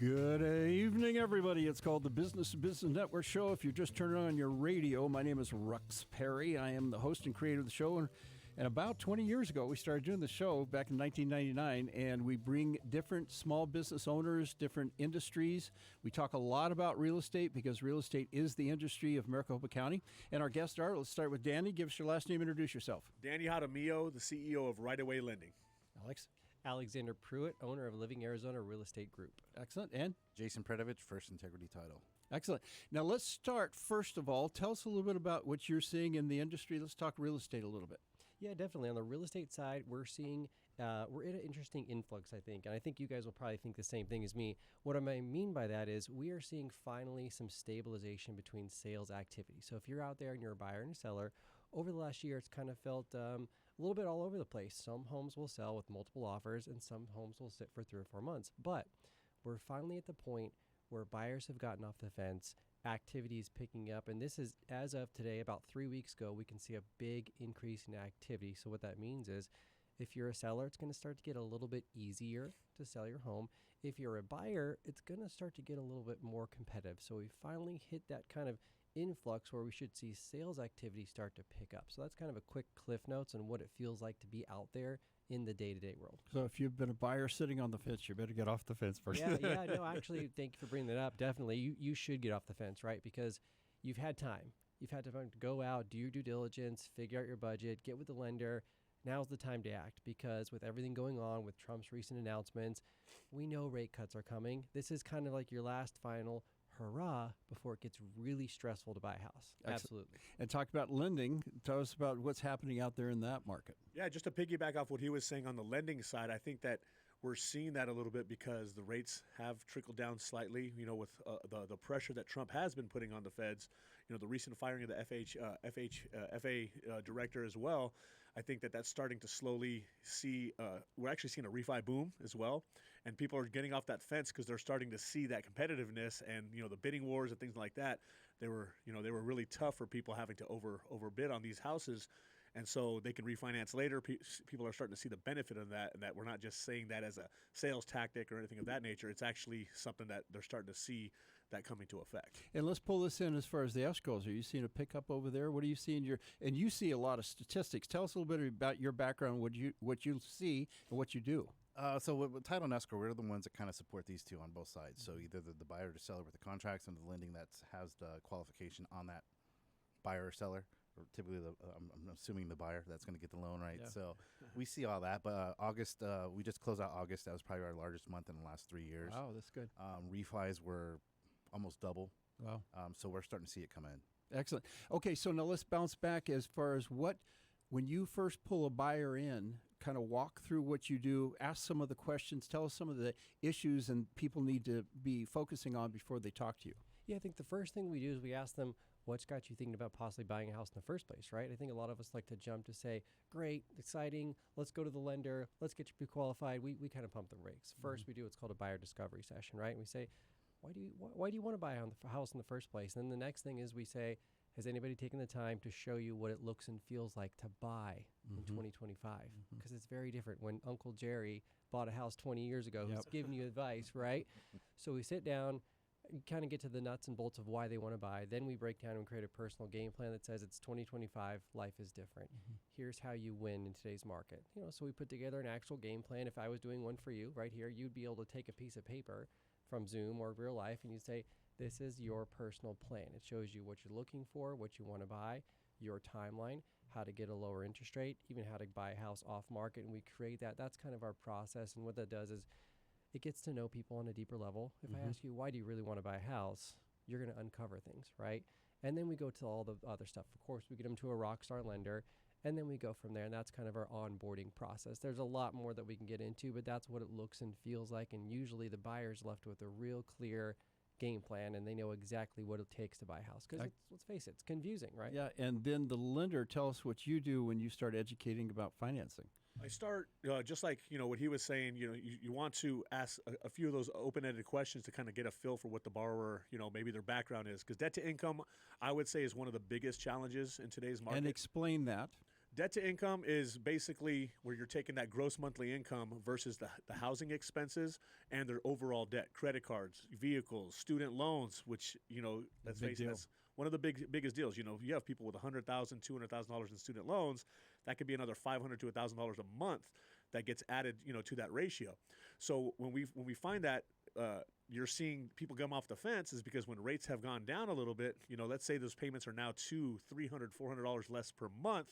Good evening, everybody. It's called the Business to Business Network Show. If you're just turning on your radio, my name is Rux Perry. I am the host and creator of the show. And about 20 years ago, we started doing the show back in 1999, and we bring different small business owners, different industries. We talk a lot about real estate because real estate is the industry of Maricopa County. And our guests are, let's start with Danny. Give us your last name, introduce yourself. Danny Jaramillo, the CEO of Right Away Lending. Alex. Alexander Pruitt, owner of Living Arizona Real Estate Group. Excellent. And Jason Predovich, First Integrity Title. Excellent. Now let's start, first of all, tell us a little bit about what you're seeing in the industry. Let's talk real estate a little bit. Yeah, definitely. On the real estate side, we're seeing, we're in an interesting influx, I think. And I think you guys will probably think the same thing as me. What I mean by that is we are seeing finally some stabilization between sales activity. So if you're out there and you're a buyer and a seller, over the last year, it's kind of felt a little bit all over the place. Some homes will sell with multiple offers and some homes will sit for 3 or 4 months. But we're finally at the point where buyers have gotten off the fence, activity is picking up, and this is, as of today, about 3 weeks ago, we can see a big increase in activity. So what that means is if you're a seller, it's going to start to get a little bit easier to sell your home. If you're a buyer, it's going to start to get a little bit more competitive. So we finally hit that kind of influx where we should see sales activity start to pick up. So that's kind of a quick cliff notes on what it feels like to be out there in the day-to-day world. So if you've been a buyer sitting on the fence, you better get off the fence first. Yeah, no, actually, thank you for bringing that up. Definitely, you should get off the fence, right? Because you've had time. You've had time to go out, do your due diligence, figure out your budget, get with the lender. Now's the time to act because with everything going on with Trump's recent announcements, we know rate cuts are coming. This is kind of like your last final hurrah before it gets really stressful to buy a house. Absolutely. And talk about lending. Tell us about what's happening out there in that market. Yeah, just to piggyback off what he was saying on the lending side, I think that we're seeing that a little bit because the rates have trickled down slightly, with the pressure that Trump has been putting on the feds, the recent firing of the FA director as well. I think that that's starting to slowly see, we're actually seeing a refi boom as well. And people are getting off that fence because they're starting to see that competitiveness and, the bidding wars and things like that. They were really tough for people having to overbid on these houses. And so they can refinance later. People are starting to see the benefit of that, and that we're not just saying that as a sales tactic or anything of that nature. It's actually something that they're starting to see that come into effect. And let's pull this in as far as the escrows. Are you seeing a pickup over there? What are you seeing? And you see a lot of statistics. Tell us a little bit about your background, what you see, and what you do. So with title and escrow, we're the ones that kind of support these two on both sides. So either the buyer or seller with the contracts and the lending that has the qualification on that buyer or seller. Or typically, I'm assuming the buyer that's going to get the loan, right? Yeah. So we see all that. But August, we just closed out August. That was probably our largest month in the last 3 years. Wow, that's good. Refis were almost double. Wow. So we're starting to see it come in. Excellent. Okay, so now let's bounce back as far as when you first pull a buyer in, kind of walk through what you do, ask some of the questions, tell us some of the issues and people need to be focusing on before they talk to you. Yeah, I think the first thing we do is we ask them, what's got you thinking about possibly buying a house in the first place, right? I think a lot of us like to jump to say, great, exciting, let's go to the lender, let's get you pre-qualified. We kind of pump the brakes. First, we do what's called a buyer discovery session, right? And we say, why do you want to buy a house in the first place? And then the next thing is we say, has anybody taken the time to show you what it looks and feels like to buy in 2025? Because it's very different when Uncle Jerry bought a house 20 years ago who's giving you advice, right? So we sit down, kind of get to the nuts and bolts of why they want to buy. Then we break down and create a personal game plan that says it's 2025, life is different. Here's how you win in today's market. So we put together an actual game plan. If I was doing one for you right here, you'd be able to take a piece of paper from Zoom or real life and you'd say, this is your personal plan. It shows you what you're looking for, what you want to buy, your timeline, how to get a lower interest rate, even how to buy a house off market. And we create that. That's kind of our process. And what that does is it gets to know people on a deeper level. If I ask you, why do you really want to buy a house? You're going to uncover things, right? And then we go to all the other stuff. Of course, we get them to a rock star lender, and then we go from there. And that's kind of our onboarding process. There's a lot more that we can get into, but that's what it looks and feels like. And usually the buyer's left with a real clear game plan, and they know exactly what it takes to buy a house. Because let's face it, it's confusing, right? Yeah, and then the lender, tell us what you do when you start educating about financing. I start just like what he was saying. You want to ask a few of those open-ended questions to kind of get a feel for what the borrower, maybe their background is. Because debt to income, I would say, is one of the biggest challenges in today's market. And explain that. Debt to income is basically where you're taking that gross monthly income versus the housing expenses and their overall debt, credit cards, vehicles, student loans, which, let's Big face it, deal. that's one of the biggest deals. You have people with $100,000, $200,000 in student loans. That could be another $500 to $1,000 a month that gets added, to that ratio. So when we find that you're seeing people come off the fence is because when rates have gone down a little bit, let's say those payments are now $200, $300, $400 less per month.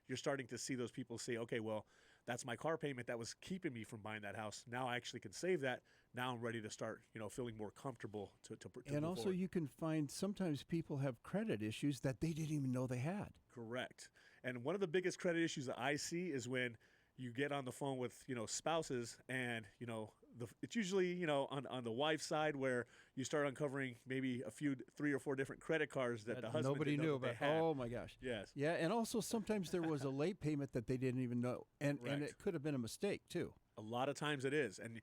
You're starting to see those people say, okay, well, that's my car payment that was keeping me from buying that house. Now I actually can save that. Now I'm ready to start, feeling more comfortable to And move also, forward. you can find sometimes people have credit issues that they didn't even know they had. Correct. And one of the biggest credit issues that I see is when you get on the phone with, spouses and, it's usually, on the wife's side where you start uncovering maybe 3 or 4 different credit cards that the husband nobody didn't know knew that about. they had. Oh my gosh. Yes. Yeah, and also sometimes there was a late payment that they didn't even know, and Correct. it could have been a mistake too. A lot of times it is. And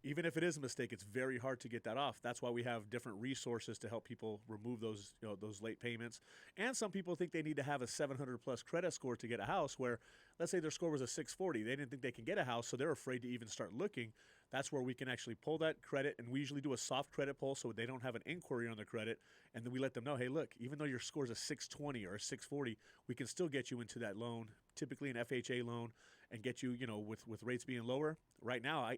even if it is a mistake, it's very hard to get that off. That's why we have different resources to help people remove those, those late payments. And some people think they need to have a 700 plus credit score to get a house where, let's say their score was a 640. They didn't think they can get a house, so they're afraid to even start looking. That's where we can actually pull that credit, and we usually do a soft credit pull so they don't have an inquiry on their credit. And then we let them know, hey, look, even though your score is a 620 or a 640, we can still get you into that loan, typically an FHA loan, and get you, with rates being lower. Right now,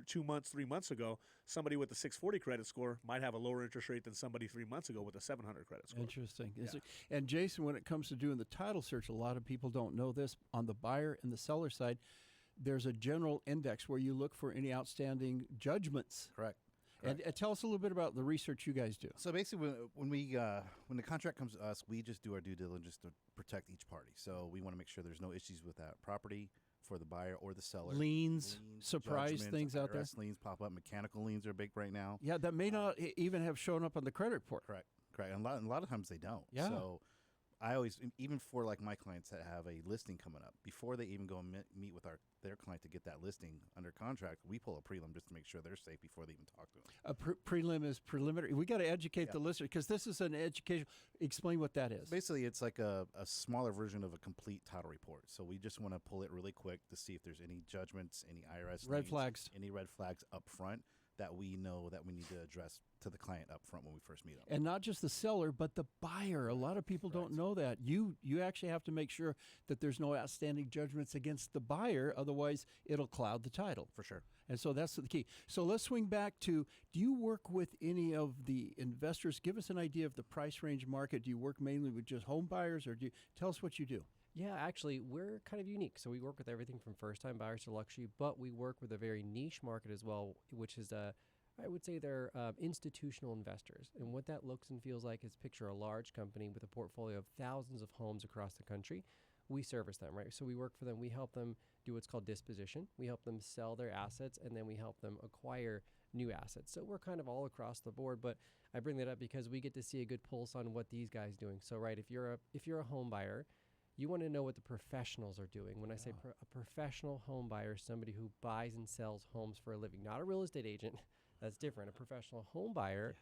2 months, 3 months ago, somebody with a 640 credit score might have a lower interest rate than somebody 3 months ago with a 700 credit score. Interesting. Yeah. And Jason, when it comes to doing the title search, a lot of people don't know this. On the buyer and the seller side, there's a general index where you look for any outstanding judgments. Correct. And tell us a little bit about the research you guys do. So basically, when the contract comes to us, we just do our due diligence to protect each party. So we want to make sure there's no issues with that property for the buyer or the seller. Liens, surprise judgments, things out there. IRS liens pop up. Mechanical liens are big right now. Yeah, that may not even have shown up on the credit report. Correct. And a lot of times they don't. Yeah. So I always, even for like my clients that have a listing coming up, before they even go and meet with their client to get that listing under contract, we pull a prelim just to make sure they're safe before they even talk to them. A prelim is preliminary. We got to educate the listener because this is an education. Explain what that is. Basically, it's like a smaller version of a complete title report. So we just want to pull it really quick to see if there's any judgments, any IRS Red liens, flags. any red flags up front that we know that we need to address to the client up front when we first meet them. And not just the seller, but the buyer. A lot of people don't know that. You actually have to make sure that there's no outstanding judgments against the buyer. Otherwise, it'll cloud the title. For sure. And so that's the key. So let's swing back to, do you work with any of the investors? Give us an idea of the price range market. Do you work mainly with just home buyers, or tell us what you do? Yeah, actually, we're kind of unique. So we work with everything from first-time buyers to luxury, but we work with a very niche market as well, which is I would say they're institutional investors. And what that looks and feels like is, picture a large company with a portfolio of thousands of homes across the country. We service them, right? So we work for them. We help them do what's called disposition. We help them sell their assets, and then we help them acquire new assets. So we're kind of all across the board, but I bring that up because we get to see a good pulse on what these guys doing. So, right, if you're a home buyer, you want to know what the professionals are doing. When I say a professional home buyer, somebody who buys and sells homes for a living, not a real estate agent. That's different. A professional home buyer,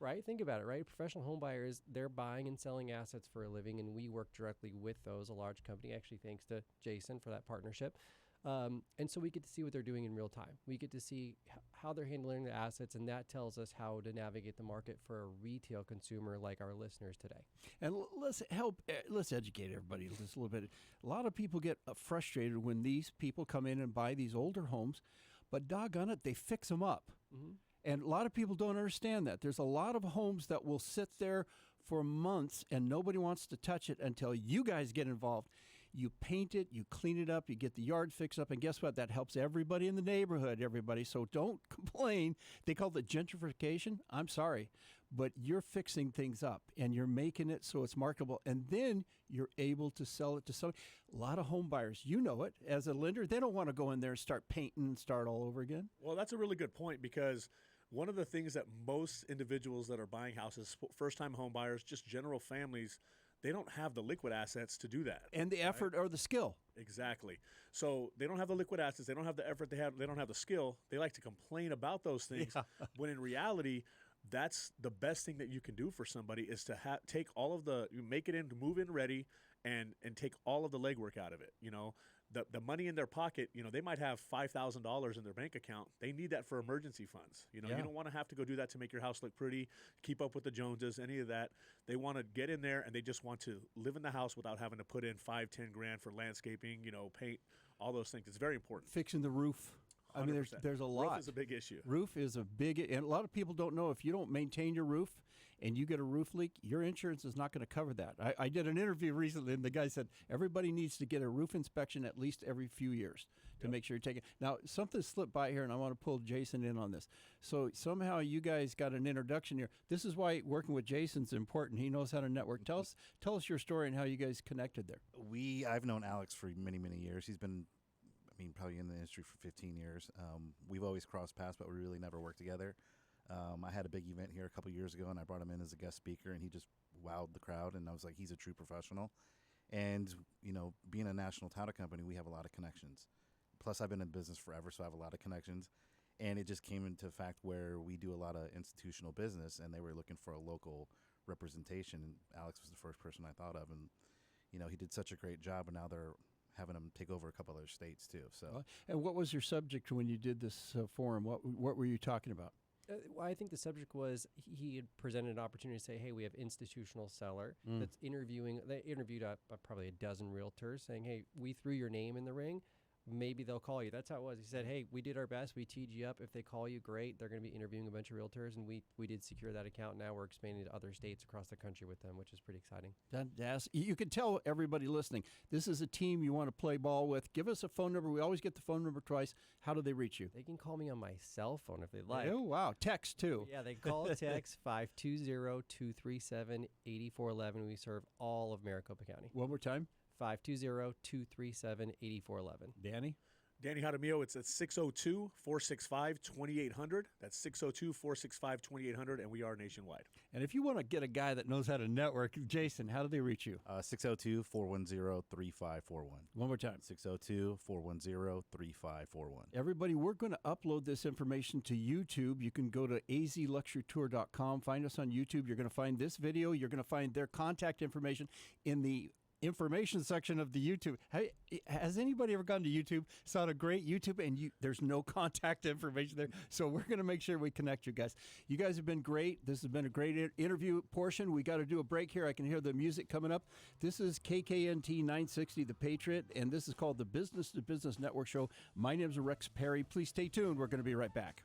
right? Think about it, right? A professional home buyer they're buying and selling assets for a living, and we work directly with those, a large company, actually thanks to Jason for that partnership. And so we get to see what they're doing in real time. We get to see how they're handling the assets, and that tells us how to navigate the market for a retail consumer like our listeners today. And let's educate everybody just a little bit. A lot of people get frustrated when these people come in and buy these older homes, but doggone it, they fix them up. Mm-hmm. And a lot of people don't understand that. There's a lot of homes that will sit there for months and nobody wants to touch it until you guys get involved. You paint it, you clean it up, you get the yard fixed up, and guess what? That helps everybody in the neighborhood, everybody. So don't complain. They call it gentrification. I'm sorry, but you're fixing things up and you're making it so it's marketable, and then you're able to sell it to somebody. A lot of home buyers, you know it, as a lender, they don't want to go in there and start painting and start all over again. Well, that's a really good point, because one of the things that most individuals that are buying houses, first-time home buyers, just general families, they don't have the liquid assets to do that. And the effort or the skill. Exactly. So they don't have the liquid assets. They don't have the effort. They don't have the skill. They like to complain about those things. Yeah. When in reality, that's the best thing that you can do for somebody is to take all of you make it in, move in ready, and take all of the legwork out of it. The money in their pocket, they might have $5,000 in their bank account. They need that for emergency funds. You don't want to have to go do that to make your house look pretty, keep up with the Joneses, any of that. They want to get in there and they just want to live in the house without having to put in 5-10 grand for landscaping, paint, all those things. It's very important. Fixing the roof. I mean, 100%. there's a lot. Roof is a big issue. Roof is a big, and a lot of people don't know if you don't maintain your roof and you get a roof leak, your insurance is not going to cover that. I did an interview recently, and the guy said everybody needs to get a roof inspection at least every few years to make sure you're taking. Now, something slipped by here, and I want to pull Jason in on this. So somehow you guys got an introduction here. This is why working with Jason's important. He knows how to network. Tell us your story and how you guys connected there. I've known Alex for many, many years. He's been, probably in the industry for 15 years. We've always crossed paths, but we really never worked together. I had a big event here a couple years ago, and I brought him in as a guest speaker, and he just wowed the crowd, and I was like, he's a true professional. And, being a national title company, we have a lot of connections. Plus, I've been in business forever, so I have a lot of connections. And it just came into fact where we do a lot of institutional business, and they were looking for a local representation. And Alex was the first person I thought of, and, he did such a great job, and now they're having him take over a couple other states, too. So, and what was your subject when you did this forum? What were you talking about? Well, I think the subject was he had presented an opportunity to say, hey, we have institutional seller that's interviewing. They interviewed probably a dozen realtors saying, hey, we threw your name in the ring. Maybe they'll call you. That's how it was. He said, hey, we did our best. We teed you up. If they call you, great. They're going to be interviewing a bunch of realtors, and we did secure that account. Now we're expanding to other states across the country with them, which is pretty exciting. You can tell everybody listening, this is a team you want to play ball with. Give us a phone number. We always get the phone number twice. How do they reach you? They can call me on my cell phone if they'd like. Oh, wow. Text, too. Yeah, they call text 520-237-8411. We serve all of Maricopa County. One more time. 520-237-8411. Danny Jaramillo, it's at 602-465-2800. That's 602-465-2800, and we are nationwide. And if you want to get a guy that knows how to network, Jason, how do they reach you? 602-410-3541. One more time. 602-410-3541. Everybody, we're going to upload this information to YouTube. You can go to azluxurytour.com. Find us on YouTube. You're going to find this video. You're going to find their contact information in the information section of the YouTube. Hey, has anybody ever gone to YouTube, saw a great YouTube, and there's no contact information there? So we're going to make sure we connect you guys. You guys have been great. This has been a great interview portion. We got to do a break here. I can hear the music coming up. This is KKNT 960, The Patriot, and this is called the Business to Business Network Show. My name is Rex Perry. Please stay tuned. We're going to be right back.